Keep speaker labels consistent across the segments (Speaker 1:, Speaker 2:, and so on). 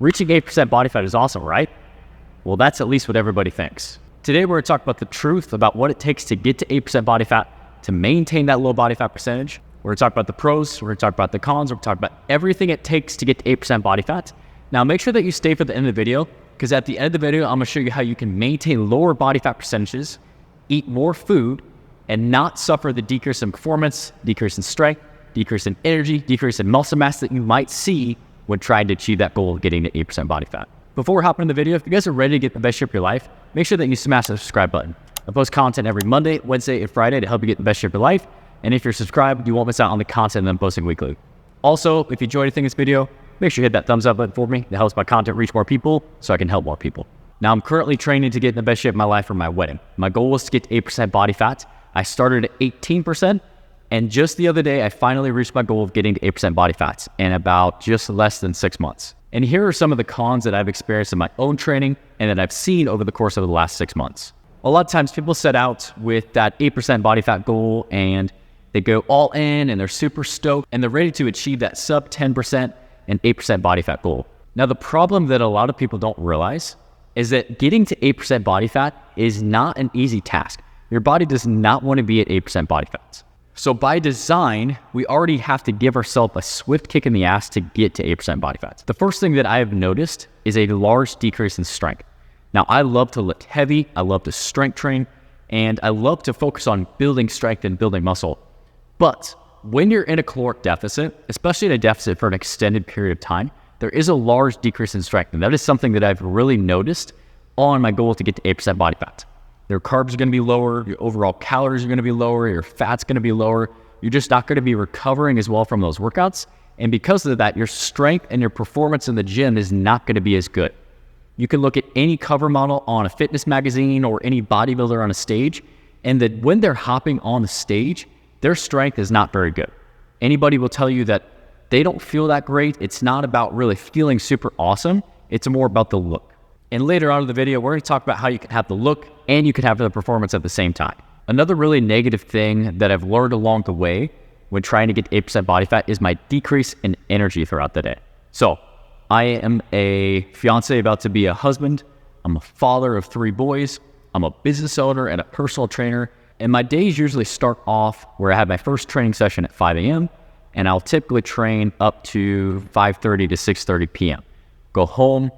Speaker 1: Reaching 8% body fat is awesome, right? Well, that's at least what everybody thinks. Today, we're going to talk about the truth about what it takes to get to 8% body fat, to maintain that low body fat percentage. We're going to talk about the pros, we're going to talk about the cons, we're going to talk about everything it takes to get to 8% body fat. Now, make sure that you stay for the end of the video, because at the end of the video, I'm going to show you how you can maintain lower body fat percentages, eat more food, and not suffer the decrease in performance, decrease in strength, decrease in energy, decrease in muscle mass that you might see when trying to achieve that goal of getting to 8% body fat. Before hopping in the video, if you guys are ready to get the best shape of your life, make sure that you smash the subscribe button. I post content every Monday, Wednesday, and Friday to help you get the best shape of your life. And if you're subscribed, you won't miss out on the content that I'm posting weekly. Also, if you enjoyed anything in this video, make sure you hit that thumbs up button for me. That helps my content reach more people so I can help more people. Now, I'm currently training to get in the best shape of my life for my wedding. My goal was to get to 8% body fat. I started at 18%, and just the other day, I finally reached my goal of getting to 8% body fat in about just less than 6 months. And here are some of the cons that I've experienced in my own training and that I've seen over the course of the last 6 months. A lot of times people set out with that 8% body fat goal and they go all in and they're super stoked and they're ready to achieve that sub 10% and 8% body fat goal. Now, the problem that a lot of people don't realize is that getting to 8% body fat is not an easy task. Your body does not want to be at 8% body fat. So by design, we already have to give ourselves a swift kick in the ass to get to 8% body fat. The first thing that I have noticed is a large decrease in strength. Now, I love to lift heavy, I love to strength train, and I love to focus on building strength and building muscle. But when you're in a caloric deficit, especially in a deficit for an extended period of time, there is a large decrease in strength. And that is something that I've really noticed on my goal to get to 8% body fat. Your carbs are going to be lower, your overall calories are going to be lower, your fat's going to be lower. You're just not going to be recovering as well from those workouts. And because of that, your strength and your performance in the gym is not going to be as good. You can look at any cover model on a fitness magazine or any bodybuilder on a stage, and that when they're hopping on the stage, their strength is not very good. Anybody will tell you that they don't feel that great. It's not about really feeling super awesome. It's more about the look. And later on in the video, we're going to talk about how you can have the look and you can have the performance at the same time. Another really negative thing that I've learned along the way when trying to get 8% body fat is my decrease in energy throughout the day. So I am a fiance about to be a husband. I'm a father of 3 boys. I'm a business owner and a personal trainer. And my days usually start off where I have my first training session at 5 a.m. and I'll typically train up to 5:30 to 6:30 p.m. Go home,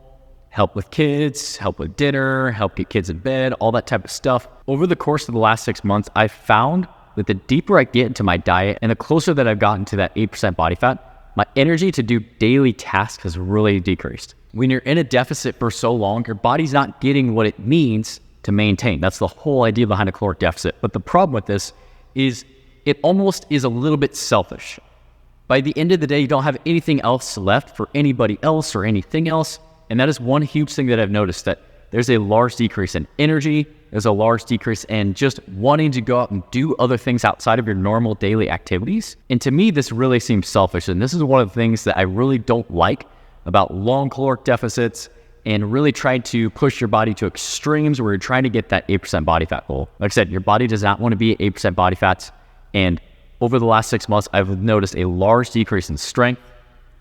Speaker 1: help with kids, help with dinner, help get kids in bed, all that type of stuff. Over the course of the last 6 months, I've found that the deeper I get into my diet and the closer that I've gotten to that 8% body fat, my energy to do daily tasks has really decreased. When you're in a deficit for so long, your body's not getting what it needs to maintain. That's the whole idea behind a caloric deficit. But the problem with this is it almost is a little bit selfish. By the end of the day, you don't have anything else left for anybody else or anything else. And that is one huge thing that I've noticed, that there's a large decrease in energy. There's a large decrease in just wanting to go out and do other things outside of your normal daily activities. And to me, this really seems selfish. And this is one of the things that I really don't like about long caloric deficits and really trying to push your body to extremes where you're trying to get that 8% body fat goal. Like I said, your body does not want to be at 8% body fat. And over the last 6 months, I've noticed a large decrease in strength,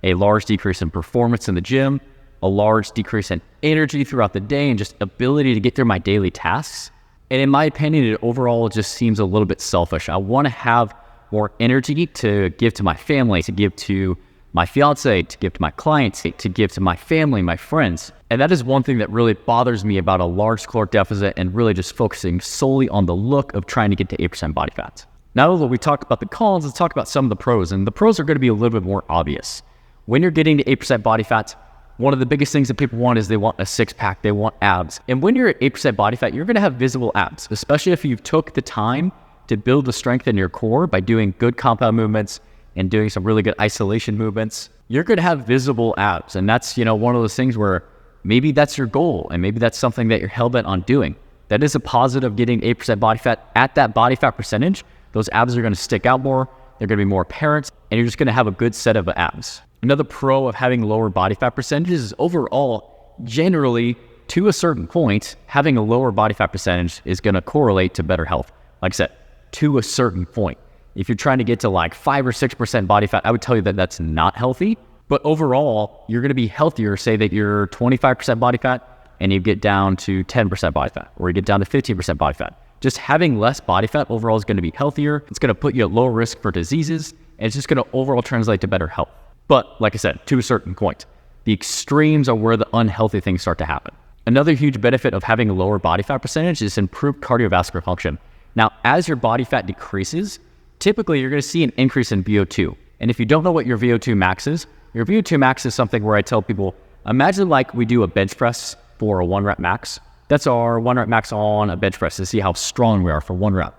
Speaker 1: a large decrease in performance in the gym, a large decrease in energy throughout the day, and just ability to get through my daily tasks. And in my opinion, it overall just seems a little bit selfish. I want to have more energy to give to my family, to give to my fiance, to give to my clients, to give to my family, my friends. And that is one thing that really bothers me about a large caloric deficit and really just focusing solely on the look of trying to get to 8% body fat. Now that we talked about the cons, let's talk about some of the pros. And the pros are going to be a little bit more obvious. When you're getting to 8% body fat, one of the biggest things that people want is they want a six-pack, they want abs. And when you're at 8% body fat, you're going to have visible abs, especially if you took the time to build the strength in your core by doing good compound movements and doing some really good isolation movements. You're going to have visible abs. And that's, one of those things where maybe that's your goal and maybe that's something that you're hell-bent on doing. That is a positive, getting 8% body fat. At that body fat percentage, those abs are going to stick out more, they're going to be more apparent, and you're just going to have a good set of abs. Another pro of having lower body fat percentages is overall, generally, to a certain point, having a lower body fat percentage is going to correlate to better health. Like I said, to a certain point. If you're trying to get to like 5 or 6% body fat, I would tell you that that's not healthy. But overall, you're going to be healthier. Say that you're 25% body fat and you get down to 10% body fat, or you get down to 15% body fat. Just having less body fat overall is going to be healthier. It's going to put you at lower risk for diseases, and it's just going to overall translate to better health. But like I said, to a certain point, the extremes are where the unhealthy things start to happen. Another huge benefit of having a lower body fat percentage is improved cardiovascular function. Now, as your body fat decreases, typically you're going to see an increase in VO2. And if you don't know what your VO2 max is, your VO2 max is something where I tell people, imagine like we do a bench press for a 1 rep max. That's our 1 rep max on a bench press to see how strong we are for 1 rep.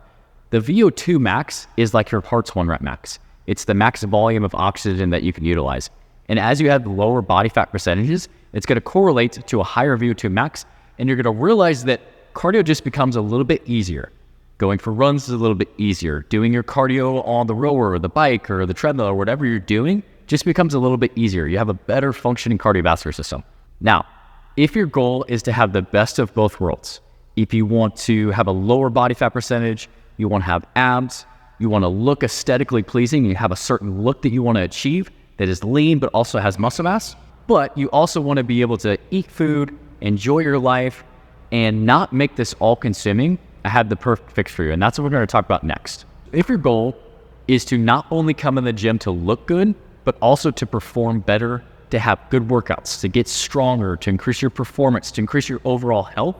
Speaker 1: The VO2 max is like your heart's 1 rep max. It's the max volume of oxygen that you can utilize. And as you have lower body fat percentages, it's going to correlate to a higher VO2 max, and you're going to realize that cardio just becomes a little bit easier. Going for runs is a little bit easier. Doing your cardio on the rower or the bike or the treadmill or whatever you're doing just becomes a little bit easier. You have a better functioning cardiovascular system. Now, if your goal is to have the best of both worlds, if you want to have a lower body fat percentage, you want to have abs, you want to look aesthetically pleasing, you have a certain look that you want to achieve that is lean but also has muscle mass, but you also want to be able to eat food, enjoy your life, and not make this all-consuming, I have the perfect fix for you, and that's what we're going to talk about next. If your goal is to not only come in the gym to look good, but also to perform better, to have good workouts, to get stronger, to increase your performance, to increase your overall health,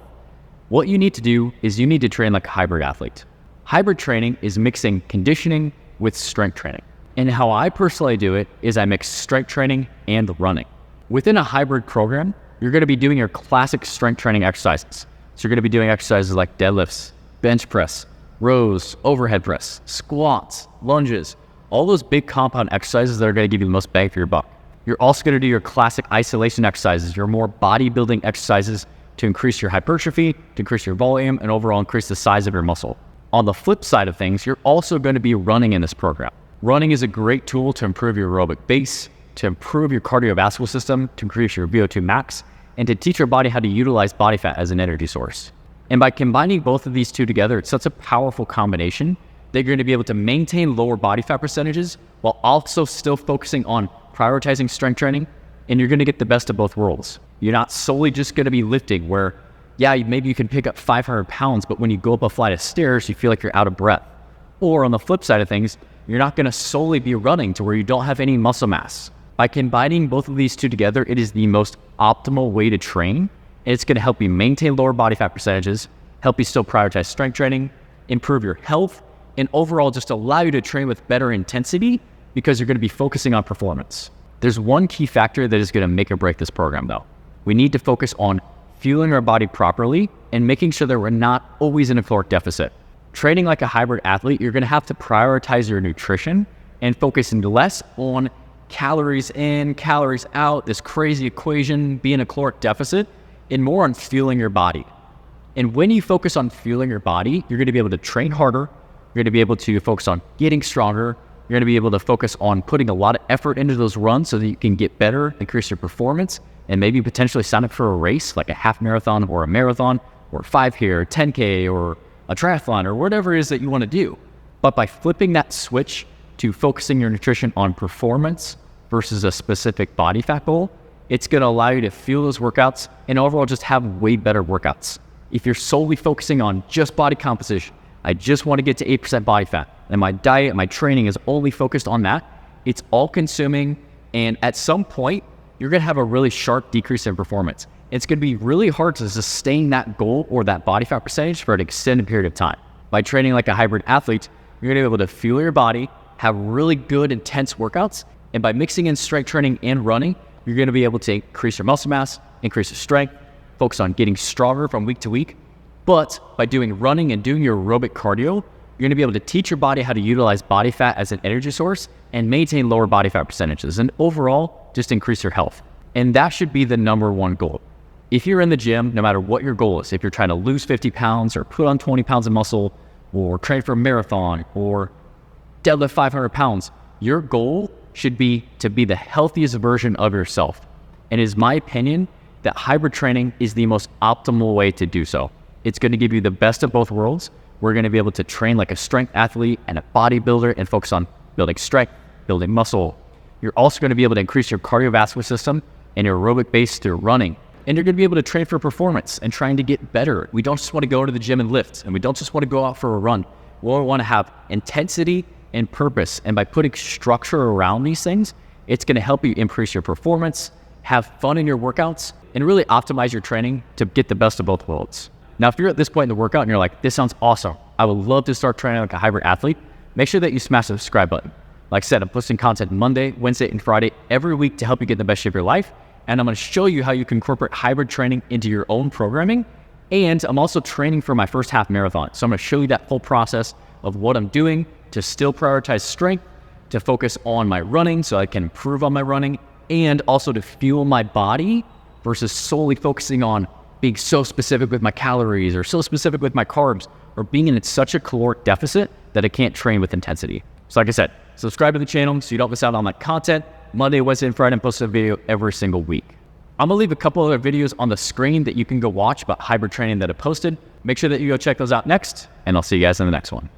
Speaker 1: what you need to do is you need to train like a hybrid athlete. Hybrid training is mixing conditioning with strength training. And how I personally do it is I mix strength training and running. Within a hybrid program, you're going to be doing your classic strength training exercises. So you're going to be doing exercises like deadlifts, bench press, rows, overhead press, squats, lunges, all those big compound exercises that are going to give you the most bang for your buck. You're also going to do your classic isolation exercises, your more bodybuilding exercises to increase your hypertrophy, to increase your volume, and overall increase the size of your muscle. On the flip side of things, you're also going to be running in this program. Running is a great tool to improve your aerobic base, to improve your cardiovascular system, to increase your VO2 max, and to teach your body how to utilize body fat as an energy source. And by combining both of these two together, it's such a powerful combination that you're going to be able to maintain lower body fat percentages while also still focusing on prioritizing strength training, and you're going to get the best of both worlds. You're not solely just going to be lifting where, yeah, maybe you can pick up 500 pounds, but when you go up a flight of stairs, you feel like you're out of breath. Or on the flip side of things, you're not going to solely be running to where you don't have any muscle mass. By combining both of these two together, it is the most optimal way to train, and it's going to help you maintain lower body fat percentages, help you still prioritize strength training, improve your health, and overall just allow you to train with better intensity because you're going to be focusing on performance. There's one key factor that is going to make or break this program though. We need to focus on fueling our body properly and making sure that we're not always in a caloric deficit. Training like a hybrid athlete, you're going to have to prioritize your nutrition and focus less on calories in, calories out, this crazy equation, be in a caloric deficit, and more on fueling your body. And when you focus on fueling your body, you're going to be able to train harder, you're going to be able to focus on getting stronger, you're going to be able to focus on putting a lot of effort into those runs so that you can get better, increase your performance, and maybe potentially sign up for a race like a half marathon or a marathon or 5K or 10K or a triathlon or whatever it is that you want to do. But by flipping that switch to focusing your nutrition on performance versus a specific body fat goal, it's going to allow you to fuel those workouts and overall just have way better workouts. If you're solely focusing on just body composition, I just want to get to 8% body fat, and my diet, my training is only focused on that, it's all consuming, and at some point, you're going to have a really sharp decrease in performance. It's going to be really hard to sustain that goal or that body fat percentage for an extended period of time. By training like a hybrid athlete, you're going to be able to fuel your body, have really good intense workouts, and by mixing in strength training and running, you're going to be able to increase your muscle mass, increase your strength, focus on getting stronger from week to week. But by doing running and doing your aerobic cardio, you're going to be able to teach your body how to utilize body fat as an energy source and maintain lower body fat percentages, and overall just increase your health. And that should be the number one goal. If you're in the gym, no matter what your goal is, if you're trying to lose 50 pounds or put on 20 pounds of muscle or train for a marathon or deadlift 500 pounds, your goal should be to be the healthiest version of yourself. And it is my opinion that hybrid training is the most optimal way to do so. It's going to give you the best of both worlds. We're going to be able to train like a strength athlete and a bodybuilder and focus on building strength, building muscle, You're also going to be able to increase your cardiovascular system and your aerobic base through running. And you're going to be able to train for performance and trying to get better. We don't just want to go to the gym and lift, and we don't just want to go out for a run. We want to have intensity and purpose. And by putting structure around these things, it's going to help you increase your performance, have fun in your workouts, and really optimize your training to get the best of both worlds. Now, if you're at this point in the workout and you're like, this sounds awesome, I would love to start training like a hybrid athlete, make sure that you smash the subscribe button. Like I said, I'm posting content Monday, Wednesday, and Friday every week to help you get in the best shape of your life. And I'm going to show you how you can incorporate hybrid training into your own programming. And I'm also training for my first half marathon. So I'm going to show you that full process of what I'm doing to still prioritize strength, to focus on my running so I can improve on my running, and also to fuel my body versus solely focusing on being so specific with my calories or so specific with my carbs or being in such a caloric deficit that I can't train with intensity. So like I said, subscribe to the channel so you don't miss out on my content. Monday, Wednesday, and Friday, I'm posting a video every single week. I'm gonna leave a couple other videos on the screen that you can go watch about hybrid training that I posted. Make sure that you go check those out next, and I'll see you guys in the next one.